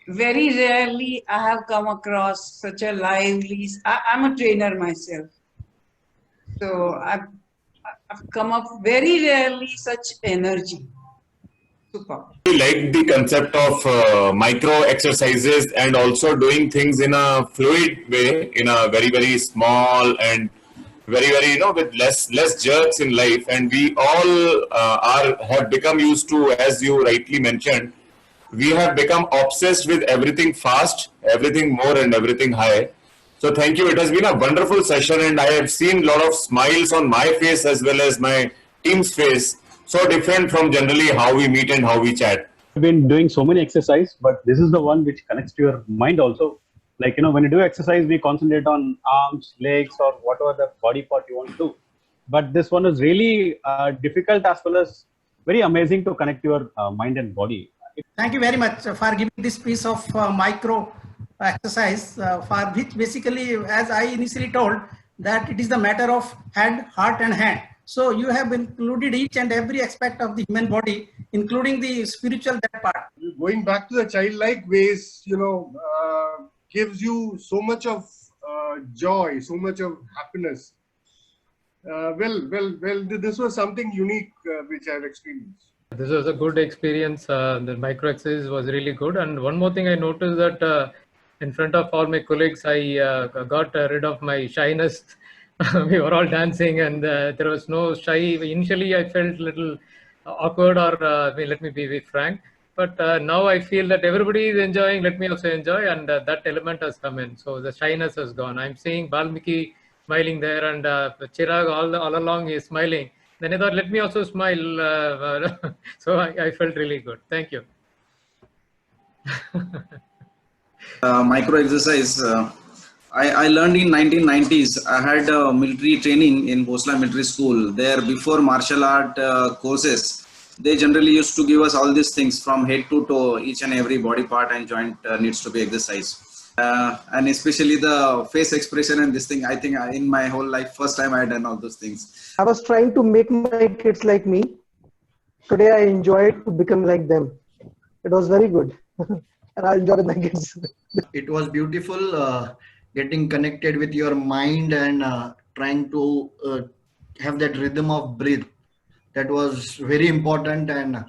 Very rarely I have come across such a lively. I'm a trainer myself, so I've come up very rarely such energy. Super. I like the concept of micro exercises and also doing things in a fluid way, in a very small and very with less jerks in life. And we all are have become used to, as you rightly mentioned, we have become obsessed with everything fast, everything more, and everything high. So thank you. It has been a wonderful session, and I have seen a lot of smiles on my face as well as my team's face. So different from generally how we meet and how we chat. Been doing so many exercise, but this is the one which connects to your mind also. Like, when you do exercise, we concentrate on arms, legs, or whatever the body part you want to do. But this one is really difficult as well as very amazing to connect your mind and body. Thank you very much for giving this piece of micro exercise for which basically, as I initially told, that it is the matter of head, heart and hand. So you have included each and every aspect of the human body, including the spiritual that part. Going back to the childlike ways, gives you so much of joy, so much of happiness. This was something unique which I've experienced. This was a good experience. The micro exercise was really good. And one more thing I noticed that in front of all my colleagues, I got rid of my shyness. We were all dancing and there was no shy. Initially, I felt a little awkward or let me be frank. But now I feel that everybody is enjoying. Let me also enjoy. And that element has come in. So the shyness has gone. I'm seeing Balmiki smiling there and Chirag all along is smiling. Then I thought, let me also smile. So I felt really good. Thank you. Micro exercise. I learned in 1990s. I had military training in Bhosla Military School. There, before martial art courses, they generally used to give us all these things from head to toe. Each and every body part and joint needs to be exercised. And especially the face expression and this thing, I think in my whole life, first time I had done all those things. I was trying to make my kids like me. Today I enjoyed to become like them. It was very good. And I enjoyed my kids. It was beautiful getting connected with your mind and trying to have that rhythm of breathe. That was very important and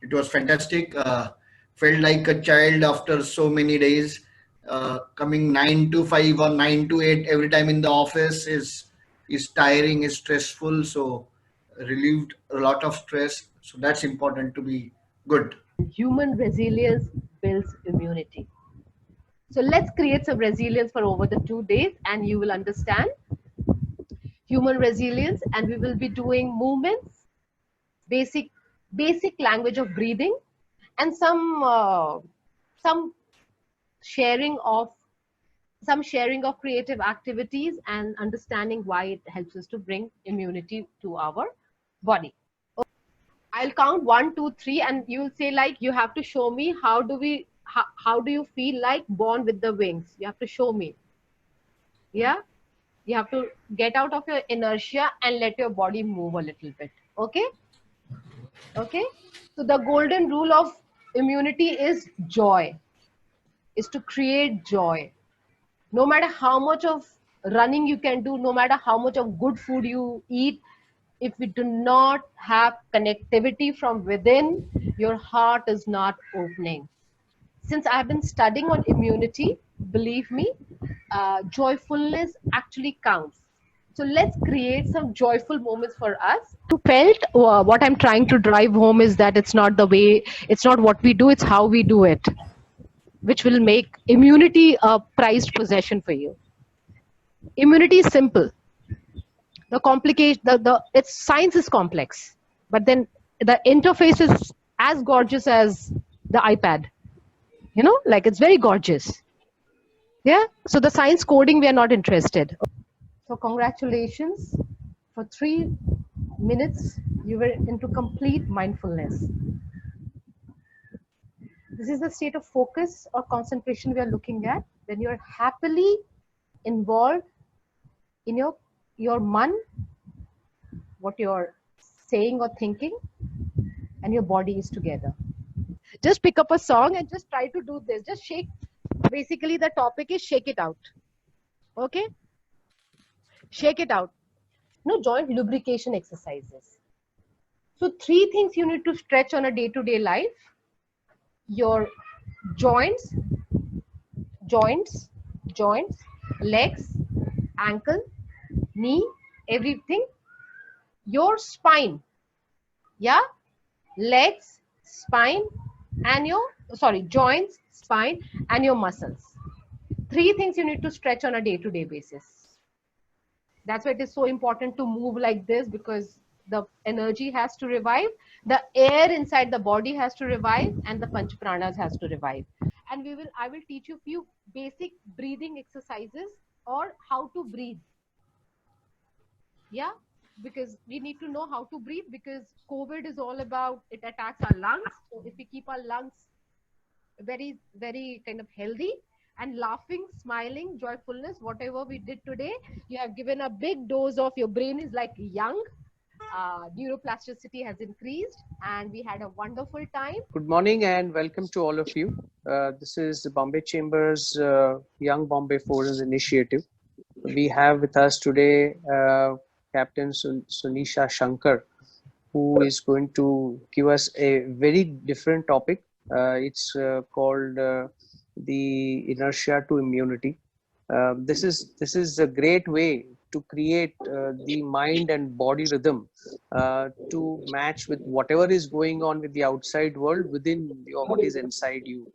it was fantastic. Felt like a child after so many days. Coming 9 to 5 or 9 to 8 every time in the office is tiring, is stressful. So relieved a lot of stress. So that's important to be good. Human resilience builds immunity. So let's create some resilience for over the 2 days and you will understand human resilience, and we will be doing movements, basic language of breathing, and some sharing of creative activities and understanding why it helps us to bring immunity to our body. I'll count 1, 2, 3, and you'll say like you have to show me how do you feel like born with the wings. You have to show me. Yeah, you have to get out of your inertia and let your body move a little bit. Okay. So the golden rule of immunity is joy. Is to create joy. No matter how much of running you can do, no matter how much of good food you eat, if we do not have connectivity from within, your heart is not opening. Since I've been studying on immunity, believe me, joyfulness actually counts. So let's create some joyful moments for us. To felt what I'm trying to drive home is that it's not what we do, it's how we do it, which will make immunity a prized possession for you. Immunity is simple. The complication, its science is complex, but then the interface is as gorgeous as the iPad. Like it's very gorgeous. Yeah. So the science coding, we are not interested. So congratulations. For 3 minutes, you were into complete mindfulness. This is the state of focus or concentration we are looking at when you are happily involved in your man, what you're saying or thinking, and your body is together. Just pick up a song and just try to do this. Just shake. Basically, the topic is shake it out. Okay? Shake it out. No, joint lubrication exercises. So 3 things you need to stretch on a day-to-day life. Your joints, legs, ankle, knee, everything. Your spine, yeah, legs, spine, and your, joints, spine, and your muscles. 3 things you need to stretch on a day-to-day basis. That's why it is so important to move like this, because the energy has to revive, the air inside the body has to revive, and the panch pranas has to revive. And I will teach you few basic breathing exercises, or how to breathe. Yeah, because we need to know how to breathe, because COVID is all about, it attacks our lungs. So if we keep our lungs very, very kind of healthy and laughing, smiling, joyfulness, whatever we did today, you have given a big dose of, your brain is like young, neuroplasticity has increased, and we had a wonderful time. Good morning and welcome to all of you. This is the Bombay Chambers Young Bombay Forums Initiative. We have with us today Captain Sunisha Shankar, who is going to give us a very different topic. It's called the inertia to immunity. This is a great way to create the mind and body rhythm to match with whatever is going on with the outside world within what is inside you.